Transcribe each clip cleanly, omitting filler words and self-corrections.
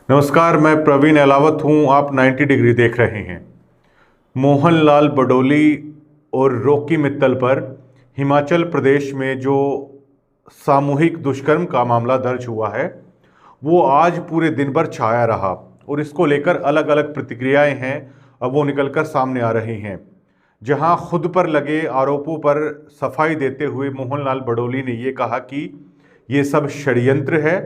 नमस्कार, मैं प्रवीण अलावत हूं। आप 90 डिग्री देख रहे हैं। मोहनलाल बडोली और रॉकी मित्तल पर हिमाचल प्रदेश में जो सामूहिक दुष्कर्म का मामला दर्ज हुआ है वो आज पूरे दिन भर छाया रहा और इसको लेकर अलग अलग प्रतिक्रियाएं हैं। अब वो निकलकर सामने आ रही हैं। जहां खुद पर लगे आरोपों पर सफाई देते हुए मोहनलाल बडोली ने ये कहा कि ये सब षड्यंत्र है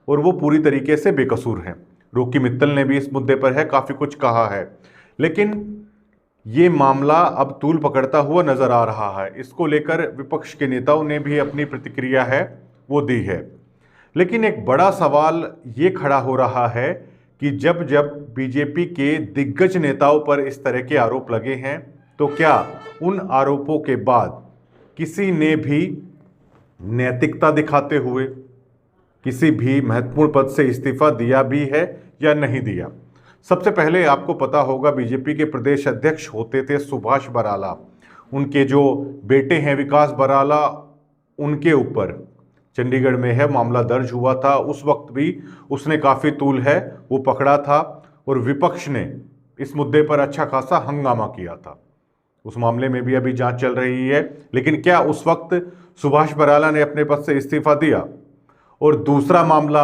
और वो पूरी तरीके से बेकसूर हैं। रॉकी मित्तल ने भी इस मुद्दे पर काफ़ी कुछ कहा है, लेकिन ये मामला अब तूल पकड़ता हुआ नजर आ रहा है। इसको लेकर विपक्ष के नेताओं ने भी अपनी प्रतिक्रिया वो दी है। लेकिन एक बड़ा सवाल ये खड़ा हो रहा है कि जब जब बीजेपी के दिग्गज नेताओं पर इस तरह के आरोप लगे हैं तो क्या उन आरोपों के बाद किसी ने भी नैतिकता दिखाते हुए किसी भी महत्वपूर्ण पद से इस्तीफा दिया भी है या नहीं दिया? सबसे पहले आपको पता होगा बीजेपी के प्रदेश अध्यक्ष होते थे सुभाष बराला। उनके जो बेटे हैं विकास बराला, उनके ऊपर चंडीगढ़ में मामला दर्ज हुआ था। उस वक्त भी उसने काफ़ी तूल वो पकड़ा था और विपक्ष ने इस मुद्दे पर अच्छा खासा हंगामा किया था। उस मामले में भी अभी जांच चल रही है। लेकिन क्या उस वक्त सुभाष बराला ने अपने पद से इस्तीफा दिया? और दूसरा मामला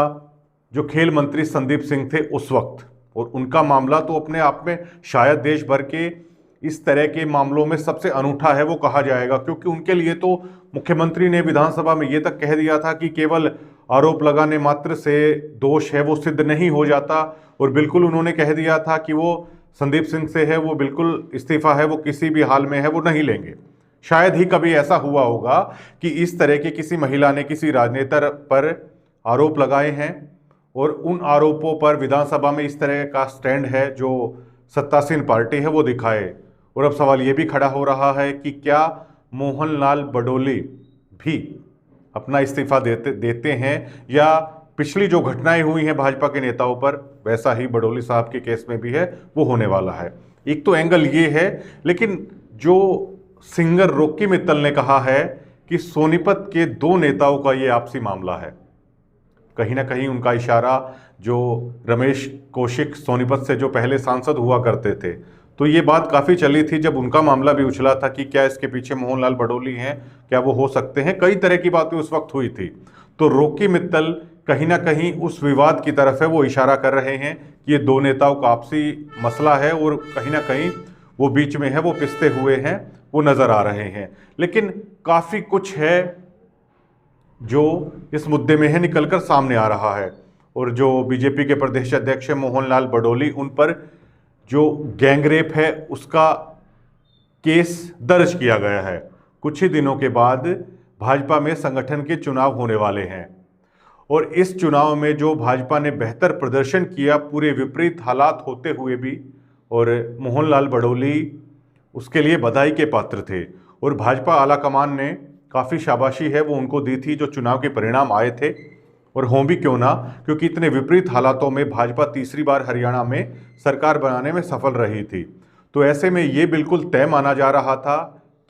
जो खेल मंत्री संदीप सिंह थे उस वक्त, और उनका मामला तो अपने आप में शायद देश भर के इस तरह के मामलों में सबसे अनूठा वो कहा जाएगा, क्योंकि उनके लिए तो मुख्यमंत्री ने विधानसभा में ये तक कह दिया था कि केवल आरोप लगाने मात्र से दोष वो सिद्ध नहीं हो जाता। और बिल्कुल उन्होंने कह दिया था कि वो संदीप सिंह से वो बिल्कुल इस्तीफा वो किसी भी हाल में वो नहीं लेंगे। शायद ही कभी ऐसा हुआ होगा कि इस तरह के किसी महिला ने किसी राजनेता पर आरोप लगाए हैं और उन आरोपों पर विधानसभा में इस तरह का स्टैंड जो सत्तासीन पार्टी वो दिखाए। और अब सवाल ये भी खड़ा हो रहा है कि क्या मोहनलाल बडोली भी अपना इस्तीफा देते हैं या पिछली जो घटनाएं हुई हैं भाजपा के नेताओं पर, वैसा ही बडोली साहब के केस में भी वो होने वाला है। एक तो एंगल ये है, लेकिन जो सिंगर रॉकी मित्तल ने कहा है कि सोनीपत के दो नेताओं का ये आपसी मामला है। कहीं ना कहीं उनका इशारा जो रमेश कौशिक सोनीपत से जो पहले सांसद हुआ करते थे, तो ये बात काफ़ी चली थी जब उनका मामला भी उछला था कि क्या इसके पीछे मोहनलाल बडोली हैं, क्या वो हो सकते हैं। कई तरह की बातें उस वक्त हुई थी। तो रॉकी मित्तल कहीं ना कहीं उस विवाद की तरफ वो इशारा कर रहे हैं कि ये दो नेताओं का आपसी मसला है और कहीं ना कहीं वो बीच में वो पिसते हुए वो नज़र आ रहे हैं। लेकिन काफ़ी कुछ जो इस मुद्दे में निकलकर सामने आ रहा है। और जो बीजेपी के प्रदेश अध्यक्ष मोहनलाल बडोली, उन पर जो गैंगरेप उसका केस दर्ज किया गया है। कुछ ही दिनों के बाद भाजपा में संगठन के चुनाव होने वाले हैं और इस चुनाव में जो भाजपा ने बेहतर प्रदर्शन किया पूरे विपरीत हालात होते हुए भी, और मोहनलाल बडोली उसके लिए बधाई के पात्र थे। और भाजपा आलाकमान ने काफ़ी शाबाशी वो उनको दी थी जो चुनाव के परिणाम आए थे, और हों भी क्यों ना, क्योंकि इतने विपरीत हालातों में भाजपा तीसरी बार हरियाणा में सरकार बनाने में सफल रही थी। तो ऐसे में ये बिल्कुल तय माना जा रहा था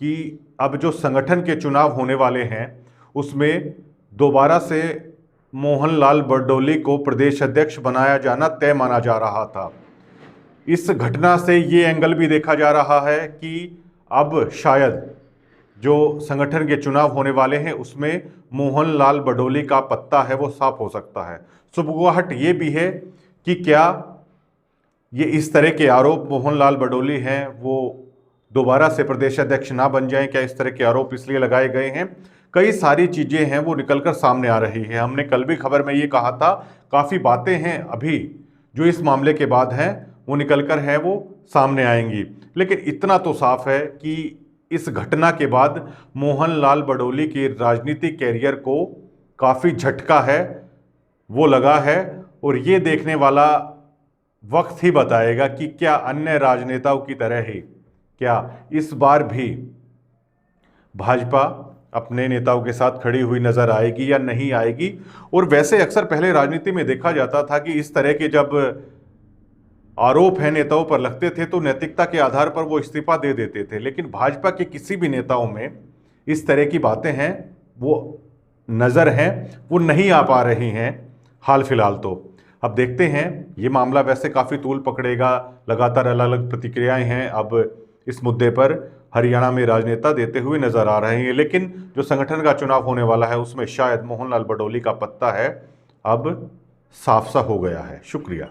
कि अब जो संगठन के चुनाव होने वाले हैं उसमें दोबारा से मोहनलाल बडोली को प्रदेश अध्यक्ष बनाया जाना तय माना जा रहा था। इस घटना से ये एंगल भी देखा जा रहा है कि अब शायद जो संगठन के चुनाव होने वाले हैं उसमें मोहनलाल बडोली का पत्ता वो साफ हो सकता है। सुबुगाहट ये भी है कि क्या ये इस तरह के आरोप मोहनलाल बडोली वो दोबारा से प्रदेश अध्यक्ष ना बन जाएं? क्या इस तरह के आरोप इसलिए लगाए गए हैं? कई सारी चीज़ें वो निकलकर सामने आ रही है। हमने कल भी खबर में ये कहा था, काफ़ी बातें अभी जो इस मामले के बाद वो निकलकर वो सामने आएंगी। लेकिन इतना तो साफ है कि इस घटना के बाद मोहनलाल बडोली के राजनीतिक कैरियर को काफ़ी झटका वो लगा और ये देखने वाला वक्त ही बताएगा कि क्या अन्य राजनेताओं की तरह ही क्या इस बार भी भाजपा अपने नेताओं के साथ खड़ी हुई नजर आएगी या नहीं आएगी। और वैसे अक्सर पहले राजनीति में देखा जाता था कि इस तरह के जब आरोप नेताओं पर लगते थे तो नैतिकता के आधार पर वो इस्तीफा दे देते थे। लेकिन भाजपा के किसी भी नेताओं में इस तरह की बातें वो नज़र वो नहीं आ पा रही हैं हाल फिलहाल। तो अब देखते हैं, ये मामला वैसे काफ़ी तूल पकड़ेगा, लगातार अलग अलग प्रतिक्रियाएं हैं अब इस मुद्दे पर हरियाणा में राजनेता देते हुए नजर आ रहे हैं। लेकिन जो संगठन का चुनाव होने वाला है उसमें शायद मोहन लाल बडोली का पत्ता है अब साफ सा हो गया है। शुक्रिया।